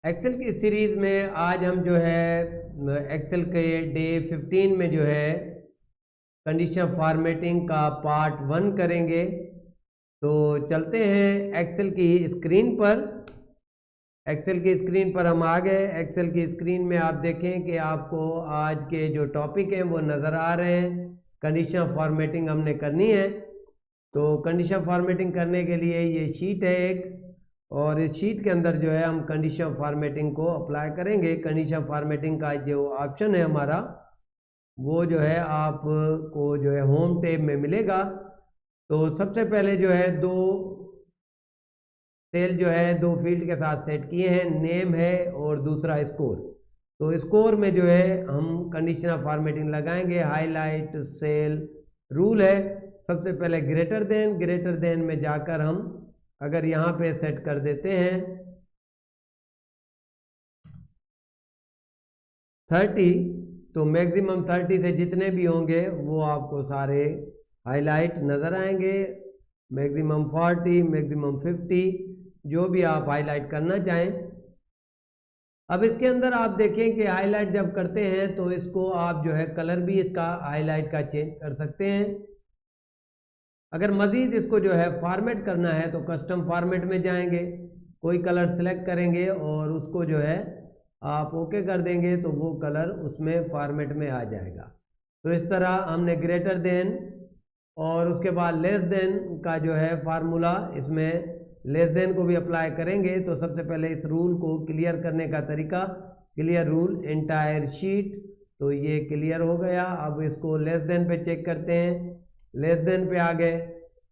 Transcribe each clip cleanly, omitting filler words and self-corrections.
Excel की series में आज हम जो है एक्सेल के डे 15 में जो है कंडीशन फॉर्मेटिंग का पार्ट 1 करेंगे। तो चलते हैं एक्सेल की स्क्रीन पर। एक्सेल की स्क्रीन पर हम आ गए। एक्सेल की स्क्रीन में आप देखें कि आपको आज के जो टॉपिक हैं वो नज़र आ रहे हैं। कंडीशन फॉर्मेटिंग हमने करनी है। तो कंडीशन फॉर्मेटिंग करने के लिए ये शीट है एक, और इस शीट के अंदर जो है हम कंडीशन फॉर्मेटिंग को अप्लाई करेंगे। कंडीशन फॉर्मेटिंग का जो ऑप्शन है हमारा, वो जो है आपको जो है होम टैब में मिलेगा। तो सबसे पहले जो है दो सेल जो है दो फील्ड के साथ सेट किए हैं, नेम है और दूसरा स्कोर। तो स्कोर में जो है हम कंडीशनल फॉर्मेटिंग लगाएंगे। हाईलाइट सेल रूल है। सबसे पहले ग्रेटर देन में जाकर हम अगर यहाँ पे सेट कर देते हैं 30, तो मैक्सिमम 30 से जितने भी होंगे वो आपको सारे हाईलाइट नज़र आएंगे। मैक्सिमम 40, मैक्सिमम 50, जो भी आप हाईलाइट करना चाहें। अब इसके अंदर आप देखें कि हाईलाइट जब करते हैं तो इसको आप जो है कलर भी इसका हाईलाइट का चेंज कर सकते हैं। अगर मज़ीद इसको जो है फॉर्मेट करना है तो कस्टम फॉर्मेट में जाएंगे, कोई कलर सेलेक्ट करेंगे और उसको जो है आप ओके कर देंगे तो वो कलर उसमें फॉर्मेट में आ जाएगा। तो इस तरह हमने ग्रेटर देन और उसके बाद लेस देन का जो है फार्मूला, इसमें लेस देन को भी अप्लाई करेंगे। तो सबसे पहले इस रूल को क्लियर करने का तरीका, क्लियर रूल एंटायर शीट, तो ये क्लियर हो गया। अब इसको लेस देन पे चेक करते हैं। लेस देन पे आ गए।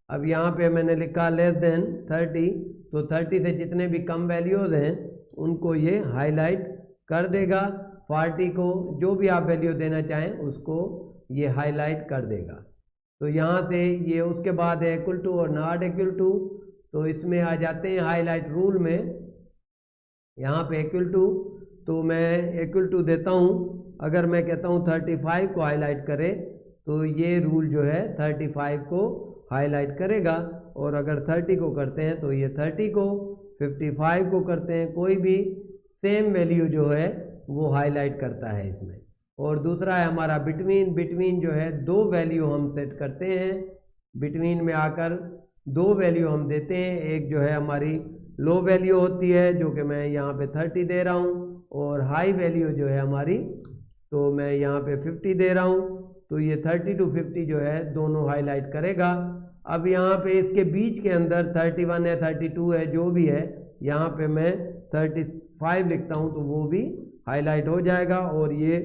अब यहाँ पे मैंने लिखा लेस देन 30, तो 30 से जितने भी कम वैल्यूज़ हैं उनको ये हाईलाइट कर देगा। 40 को जो भी आप वैल्यू देना चाहें उसको ये हाईलाइट कर देगा। तो यहाँ से ये उसके बाद है इक्वल टू और नॉट इक्वल टू, तो इसमें आ जाते हैं हाईलाइट रूल में। यहाँ पे इक्वल टू, तो मैं इक्वल टू देता हूँ। अगर मैं कहता हूँ 35 को हाईलाइट करे तो ये रूल जो है 35 को हाईलाइट करेगा, और अगर 30 को करते हैं तो ये 30 को, 55 को करते हैं, कोई भी सेम वैल्यू जो है वो हाईलाइट करता है इसमें। और दूसरा है हमारा बिटवीन। बिटवीन जो है दो वैल्यू हम सेट करते हैं। बिटवीन में आकर दो वैल्यू हम देते हैं। एक जो है हमारी लो वैल्यू होती है जो कि मैं यहाँ पे 30 दे रहा हूँ, और हाई वैल्यू जो है हमारी, तो मैं यहाँ पे 50 दे रहा हूँ। तो ये 30 to 50 जो है दोनों हाईलाइट करेगा। अब यहाँ पे इसके बीच के अंदर 31 है, 32 है, जो भी है, यहाँ पे मैं 35 लिखता हूँ तो वो भी हाईलाइट हो जाएगा। और ये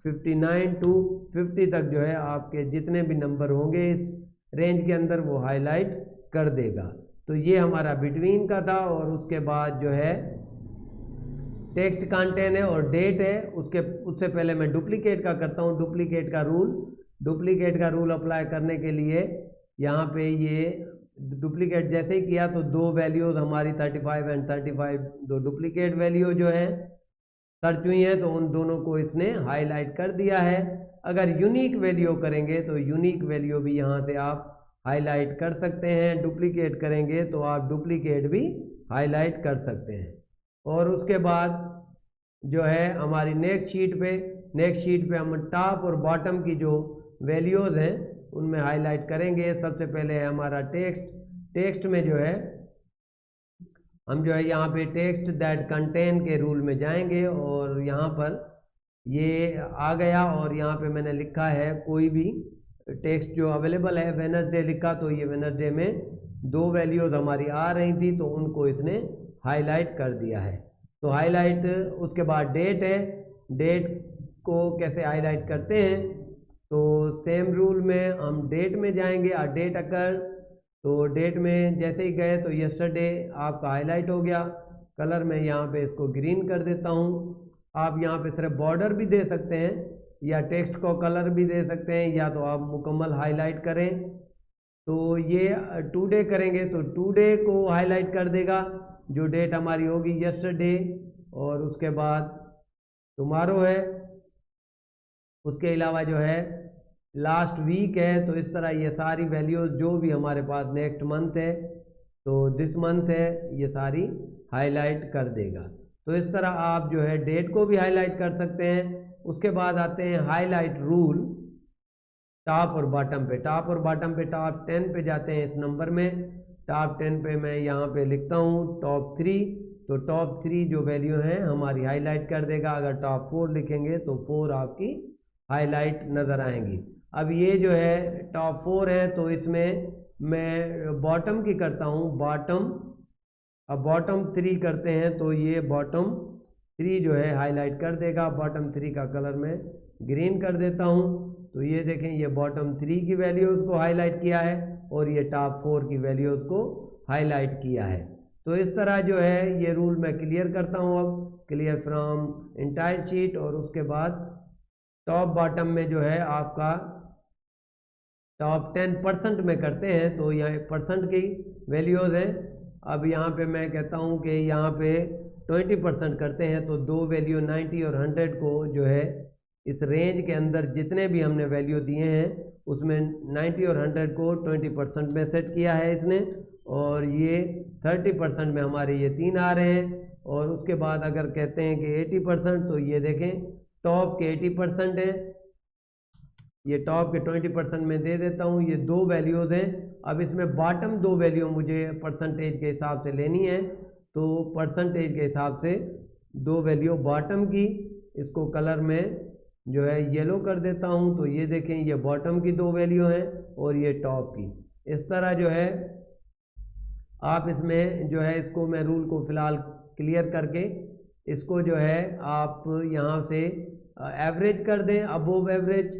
59 to 50 तक जो है आपके जितने भी नंबर होंगे इस रेंज के अंदर वो हाईलाइट कर देगा। तो ये हमारा बिटवीन का था। और उसके बाद जो है टेक्स्ट कंटेंट है और डेट है। उससे पहले मैं डुप्लीकेट का करता हूँ। डुप्लीकेट का रूल अप्लाई करने के लिए यहाँ पे ये डुप्लीकेट जैसे ही किया तो दो वैल्यूज़ हमारी 35 एंड 35, दो डुप्लीकेट वैल्यू जो है सर्च हुई है, तो उन दोनों को इसने हाईलाइट कर दिया है। अगर यूनिक वैल्यू करेंगे तो यूनिक वैल्यू भी यहाँ से आप हाईलाइट कर सकते हैं। डुप्लीकेट करेंगे तो आप डुप्लीकेट भी हाईलाइट कर सकते हैं। और उसके बाद जो है हमारी नेक्स्ट शीट पे हम टॉप और बॉटम की जो वैल्यूज़ हैं उनमें हाईलाइट करेंगे। सबसे पहले है हमारा टेक्स्ट में जो है हम जो है यहाँ पे टेक्स्ट दैट कंटेन के रूल में जाएंगे, और यहाँ पर ये आ गया। और यहाँ पे मैंने लिखा है कोई भी टेक्स्ट जो अवेलेबल है। वेडनेसडे लिखा तो ये वेडनेसडे में दो वैल्यूज़ हमारी आ रही थी तो उनको इसने हाईलाइट कर दिया है। तो हाईलाइट, उसके बाद डेट है। डेट को कैसे हाईलाइट करते हैं, तो सेम रूल में हम डेट में जाएंगे। डेट अकर, तो डेट में जैसे ही गए तो यस्टरडे आपका हाईलाइट हो गया। कलर में यहाँ पे इसको ग्रीन कर देता हूँ। आप यहाँ पे सिर्फ बॉर्डर भी दे सकते हैं या टेक्स्ट को कलर भी दे सकते हैं, या तो आप मुकम्मल हाईलाइट करें। तो ये टुडे करेंगे तो टुडे को हाईलाइट कर देगा, जो डेट हमारी होगी यस्टरडे। और उसके बाद टुमारो है। उसके अलावा जो है लास्ट वीक है। तो इस तरह ये सारी वैल्यूज़ जो भी हमारे पास नेक्स्ट मंथ है तो दिस मंथ है, ये सारी हाईलाइट कर देगा। तो इस तरह आप जो है डेट को भी हाईलाइट कर सकते हैं। उसके बाद आते हैं हाईलाइट रूल, टॉप और बॉटम पे। टॉप और बॉटम पे टॉप 10 पे जाते हैं इस नंबर में। टॉप 10 पे मैं यहाँ पे लिखता हूँ टॉप 3, तो टॉप 3 जो वैल्यू हैं हमारी हाईलाइट कर देगा। अगर टॉप 4 लिखेंगे तो 4 आपकी हाईलाइट नज़र आएंगी। अब ये जो है टॉप 4 है, तो इसमें मैं बॉटम की करता हूँ, बॉटम। अब बॉटम 3 करते हैं तो ये बॉटम 3 जो है हाईलाइट कर देगा। बॉटम 3 का कलर मैं ग्रीन कर देता हूँ। तो ये देखें, ये बॉटम 3 की वैल्यूज़ को हाईलाइट किया है और ये टॉप 4 की वैल्यूज़ को हाईलाइट किया है। तो इस तरह जो है ये रूल मैं क्लियर करता हूँ। अब क्लियर फ्रॉम एंटायर शीट, और उसके बाद टॉप बॉटम में जो है आपका टॉप 10% में करते हैं तो यहाँ परसेंट की वैल्यूज़ हैं। अब यहाँ पे मैं कहता हूँ कि यहाँ पे 20% करते हैं, तो दो वैल्यू 90 और 100 को जो है इस रेंज के अंदर जितने भी हमने वैल्यू दिए हैं उसमें 90 और 100 को 20% में सेट किया है इसने, और ये 30% में हमारे ये 3 आ रहे हैं। और उसके बाद अगर कहते हैं कि 80%, तो ये देखें टॉप के 80% है, ये टॉप के 20% में दे देता हूँ। ये दो वैल्यूज़ हैं। अब इसमें बॉटम दो वैल्यू मुझे परसेंटेज के हिसाब से लेनी है, तो परसेंटेज के हिसाब से दो वैल्यू बॉटम की, इसको कलर में जो है येलो कर देता हूँ। तो ये देखें, ये बॉटम की दो वैल्यू हैं और ये टॉप की। इस तरह जो है आप इसमें जो है इसको मैं रूल को फ़िलहाल क्लियर करके इसको जो है आप यहाँ से एवरेज कर दें, अबोव एवरेज।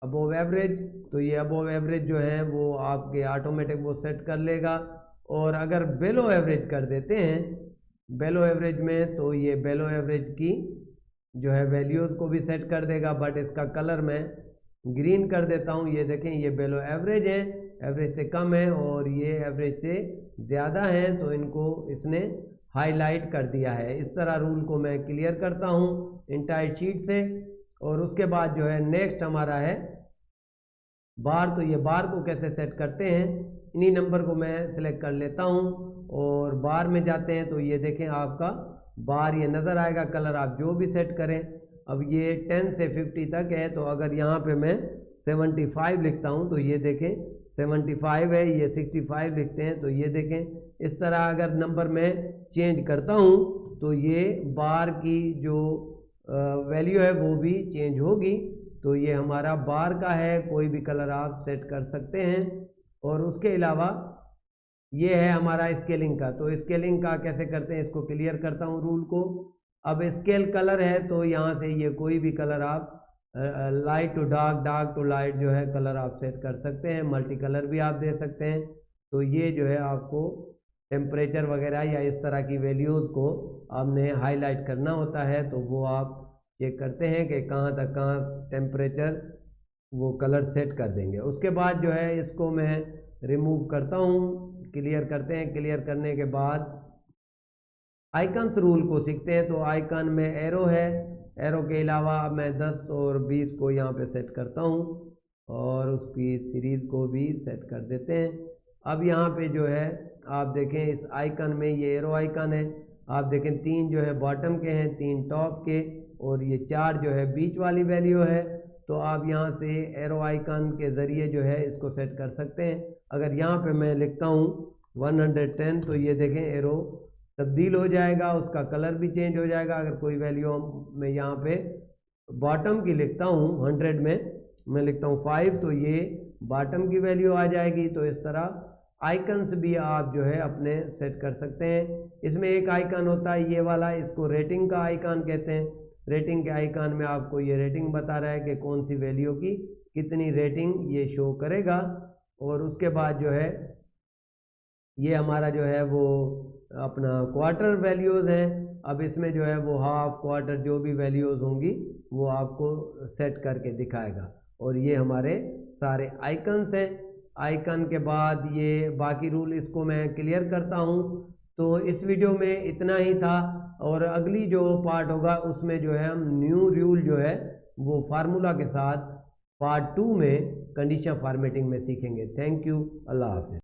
अबोव एवरेज, तो ये अबोव एवरेज जो है वो आपके ऑटोमेटिक वो सेट कर लेगा। और अगर बेलो एवरेज कर देते हैं, बेलो एवरेज में, तो ये बेलो एवरेज की जो है वैल्यूज़ को भी सेट कर देगा, बट इसका कलर मैं ग्रीन कर देता हूँ। ये देखें, ये बेलो एवरेज है, एवरेज से कम है, और ये एवरेज से ज़्यादा है, तो इनको इसने हाईलाइट कर दिया है। इस तरह रूल को मैं क्लियर करता हूँ एंटायर शीट से। और उसके बाद जो है नेक्स्ट हमारा है बार। तो ये बार को कैसे सेट करते हैं, इन्हीं नंबर को मैं सिलेक्ट कर लेता हूँ और बार में जाते हैं। तो ये देखें, आपका बार ये नज़र आएगा, कलर आप जो भी सेट करें। अब ये 10 से 50 तक है, तो अगर यहाँ पे मैं 75 लिखता हूँ तो ये देखें 75 है, ये 65 लिखते हैं तो ये देखें। इस तरह अगर नंबर में चेंज करता हूँ तो ये बार की जो वैल्यू है वो भी चेंज होगी। तो ये हमारा बार का है, कोई भी कलर आप सेट कर सकते हैं। और उसके अलावा ये है हमारा स्केलिंग का। तो स्केलिंग का कैसे करते हैं, इसको क्लियर करता हूँ रूल को। अब स्केल कलर है, तो यहाँ से ये कोई भी कलर आप light to dark, dark to light जो है कलर आप सेट कर सकते हैं। मल्टी कलर भी आप दे सकते हैं। तो ये जो है आपको टेम्परेचर वगैरह या इस तरह की वैल्यूज़ को आपने हाईलाइट करना होता है, तो वो आप चेक करते हैं कि कहाँ तक कहाँ टेम्परेचर वो कलर सेट कर देंगे। उसके बाद जो है इसको मैं रिमूव करता हूँ, क्लियर करते हैं। क्लियर करने के बाद आइकन्स रूल को सीखते हैं। तो आइकन में एरो है, एरो के अलावा मैं 10 और 20 को यहाँ पे सेट करता हूँ और उसकी सीरीज़ को भी सेट कर देते हैं। अब यहाँ पे जो है आप देखें, इस आइकन में ये एरो आइकन है, आप देखें 3 जो है बॉटम के हैं, 3 टॉप के, और ये 4 जो है बीच वाली वैल्यू है। तो आप यहाँ से एरो आइकन के ज़रिए जो है इसको सेट कर सकते हैं। अगर यहाँ पे मैं लिखता हूँ 110, तो ये देखें एरो तब्दील हो जाएगा, उसका कलर भी चेंज हो जाएगा। अगर कोई वैल्यू मैं यहाँ पे बॉटम की लिखता हूँ 100 में, मैं लिखता हूँ 5, तो ये बॉटम की वैल्यू आ जाएगी। तो इस तरह आइकन्स भी आप जो है अपने सेट कर सकते हैं। इसमें एक आइकन होता है ये वाला, इसको रेटिंग का आइकन कहते हैं। रेटिंग के आइकन में आपको ये रेटिंग बता रहा है कि कौन सी वैल्यू की कितनी रेटिंग ये शो करेगा। और उसके बाद जो है ये हमारा जो है वो अपना क्वार्टर वैल्यूज़ हैं। अब इसमें जो है वो हाफ, क्वार्टर जो भी वैल्यूज़ होंगी वो आपको सेट करके दिखाएगा। और ये हमारे सारे आइकन्स हैं। आइकन के बाद ये बाकी रूल, इसको मैं क्लियर करता हूँ। तो इस वीडियो में इतना ही था, और अगली जो पार्ट होगा उसमें जो है हम न्यू रूल जो है वो फार्मूला के साथ पार्ट 2 में कंडीशन फॉर्मेटिंग में सीखेंगे। थैंक यू, अल्लाह हाफ़िज़।